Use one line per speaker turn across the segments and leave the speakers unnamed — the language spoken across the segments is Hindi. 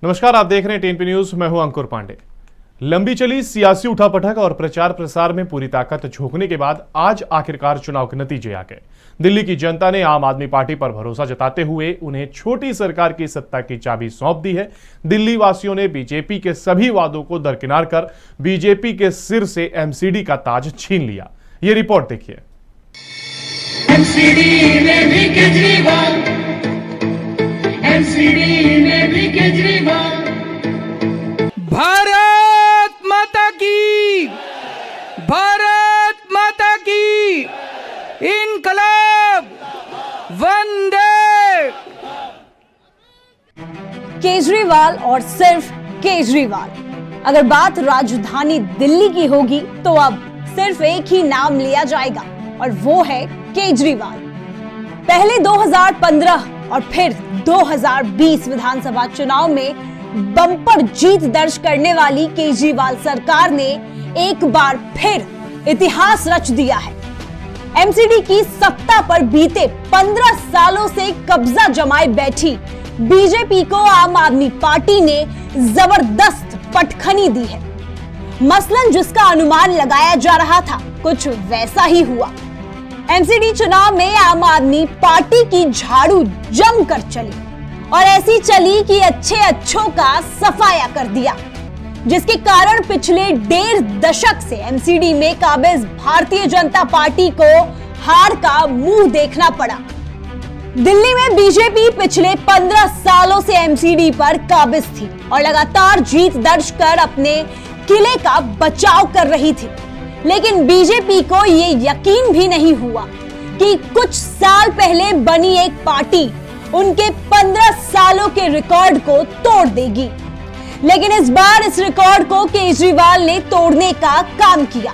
नमस्कार, आप देख रहे हैं टीएनपी न्यूज। मैं हूं अंकुर पांडे। लंबी चली सियासी उठापटक और प्रचार प्रसार में पूरी ताकत झोंकने के बाद आज आखिरकार चुनाव के नतीजे आ गए। दिल्ली की जनता ने आम आदमी पार्टी पर भरोसा जताते हुए उन्हें छोटी सरकार की सत्ता की चाबी सौंप दी है। दिल्ली वासियों ने बीजेपी के सभी वादों को दरकिनार कर बीजेपी के सिर से एमसीडी का ताज छीन लिया। ये रिपोर्ट देखिए।
एमसीडी में भी केजरीवाल, एमसीडी में भी केजरीवाल।
भारत माता की, भारत माता की, इनकलाब, वंदे।
केजरीवाल और सिर्फ केजरीवाल। अगर बात राजधानी दिल्ली की होगी तो अब सिर्फ एक ही नाम लिया जाएगा और वो है केजरीवाल। पहले 2015 और फिर 2020 विधानसभा चुनाव में बम्पर जीत दर्ज करने वाली केजरीवाल सरकार ने एक बार फिर इतिहास रच दिया है। एमसीडी की सत्ता पर बीते 15 सालों से कब्जा जमाए बैठी बीजेपी को आम आदमी पार्टी ने जबरदस्त पटखनी दी है। मसलन जिसका अनुमान लगाया जा रहा था कुछ वैसा ही हुआ। एमसीडी चुनाव में आम आदमी पार्टी की झाड़ू जमकर चली और ऐसी चली कि अच्छे अच्छों का सफाया कर दिया, जिसके कारण पिछले 1.5 दशक से एमसीडी में काबिज भारतीय जनता पार्टी को हार का मुंह देखना पड़ा। दिल्ली में बीजेपी पिछले 15 सालों से एमसीडी पर काबिज थी और लगातार जीत दर्ज कर अपने किले का बचाव कर रही थी। लेकिन बीजेपी को यह यकीन भी नहीं हुआ कि कुछ साल पहले बनी एक पार्टी उनके 15 सालों के रिकॉर्ड को तोड़ देगी। लेकिन इस बार इस रिकॉर्ड को केजरीवाल ने तोड़ने का काम किया।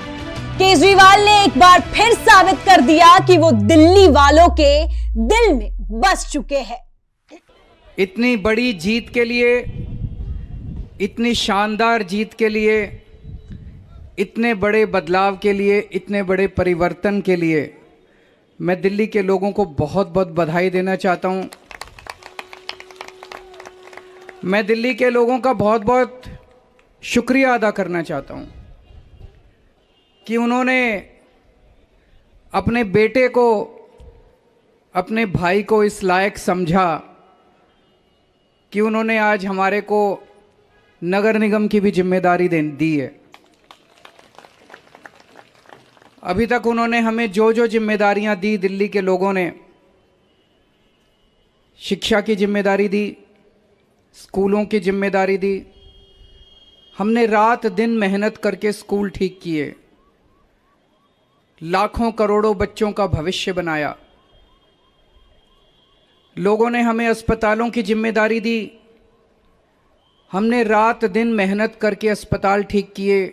केजरीवाल ने एक बार फिर साबित कर दिया कि वो दिल्ली वालों के दिल में बस चुके हैं।
इतनी बड़ी जीत के लिए, इतनी शानदार जीत के लिए, इतने बड़े बदलाव के लिए, इतने बड़े परिवर्तन के लिए मैं दिल्ली के लोगों को बहुत बहुत बधाई देना चाहता हूं। मैं दिल्ली के लोगों का बहुत बहुत शुक्रिया अदा करना चाहता हूं कि उन्होंने अपने बेटे को, अपने भाई को इस लायक समझा कि उन्होंने आज हमारे को नगर निगम की भी जिम्मेदारी दी है। अभी तक उन्होंने हमें जो जो जिम्मेदारियां दी, दिल्ली के लोगों ने शिक्षा की जिम्मेदारी दी, स्कूलों की जिम्मेदारी दी। हमने रात दिन मेहनत करके स्कूल ठीक किए, लाखों करोड़ों बच्चों का भविष्य बनाया। लोगों ने हमें अस्पतालों की जिम्मेदारी दी, हमने रात दिन मेहनत करके अस्पताल ठीक किए,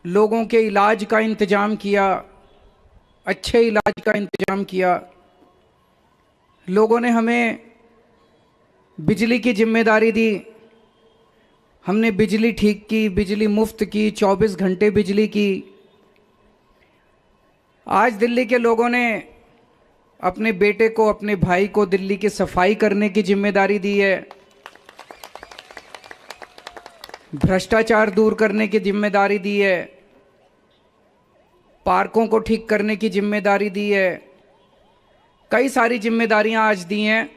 लोगों के इलाज का इंतजाम किया, अच्छे इलाज का इंतजाम किया। लोगों ने हमें बिजली की जिम्मेदारी दी, हमने बिजली ठीक की, बिजली मुफ्त की, 24 घंटे बिजली की। आज दिल्ली के लोगों ने अपने बेटे को, अपने भाई को दिल्ली की सफाई करने की जिम्मेदारी दी है, भ्रष्टाचार दूर करने की जिम्मेदारी दी है, पार्कों को ठीक करने की जिम्मेदारी दी है। कई सारी जिम्मेदारियां आज दी हैं।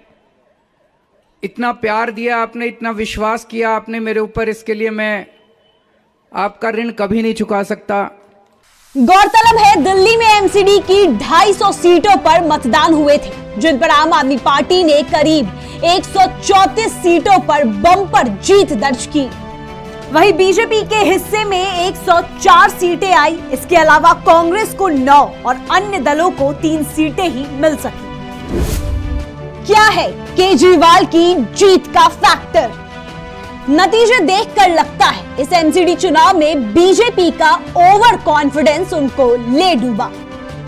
इतना प्यार दिया आपने, इतना विश्वास किया आपने मेरे ऊपर, इसके लिए मैं आपका ऋण कभी नहीं चुका सकता।
गौरतलब है दिल्ली में एमसीडी की 250 सीटों पर मतदान हुए थे, जिन पर आम आदमी पार्टी ने करीब 134 सीटों पर बम्पर जीत दर्ज की। वहीं बीजेपी के हिस्से में 104 सीटें आई। इसके अलावा कांग्रेस को 9 और अन्य दलों को 3 सीटें ही मिल सकी। क्या है केजरीवाल की जीत का फैक्टर? नतीजे देखकर लगता है इस एमसीडी चुनाव में बीजेपी का ओवर कॉन्फिडेंस उनको ले डूबा।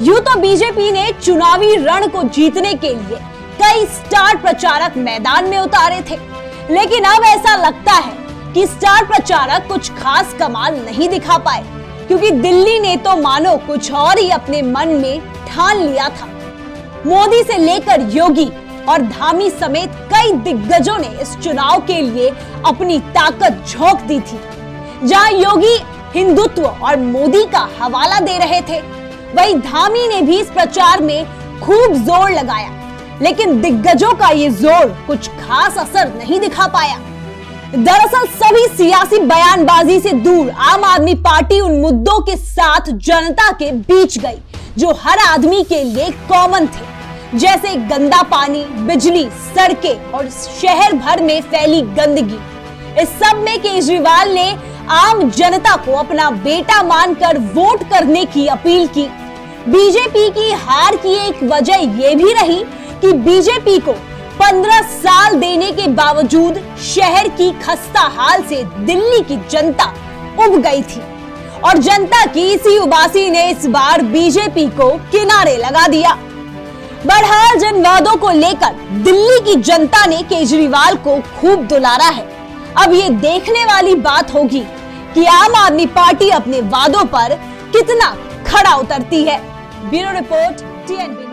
यूं तो बीजेपी ने चुनावी रण को जीतने के लिए कई स्टार प्रचारक मैदान में उतारे थे, लेकिन अब ऐसा लगता है कि स्टार प्रचारक कुछ खास कमाल नहीं दिखा पाए, क्योंकि दिल्ली ने तो मानो कुछ और ही अपने मन में ठान लिया था। मोदी से लेकर योगी, और धामी समेत कई दिग्गजों ने इस चुनाव के लिए अपनी ताकत झोंक दी थी। जहां योगी हिंदुत्व और मोदी का हवाला दे रहे थे, वहीं धामी ने भी इस प्रचार में खूब जोर लगाया, लेकिन दिग्गजों का ये जोर कुछ खास असर नहीं दिखा पाया। दरअसल सभी सियासी बयानबाजी से दूर आम आदमी पार्टी उन मुद्दों के साथ जनता के बीच गई जो हर आदमी के लिए कॉमन थे, जैसे गंदा पानी, बिजली, सड़कें और शहर भर में फैली गंदगी। इस सब में केजरीवाल ने आम जनता को अपना बेटा मानकर वोट करने की अपील की। बीजेपी की हार की एक वजह यह भी रही कि बीजेपी को 15 साल देने के बावजूद शहर की खस्ता हाल से दिल्ली की जनता उब गई थी और जनता की इसी उबासी ने इस बार बीजेपी को किनारे लगा दिया। बहरहाल जन वादों को लेकर दिल्ली की जनता ने केजरीवाल को खूब दुलारा है। अब ये देखने वाली बात होगी कि आम आदमी पार्टी अपने वादों पर कितना खरा उतरती है। Bureau report, TNB।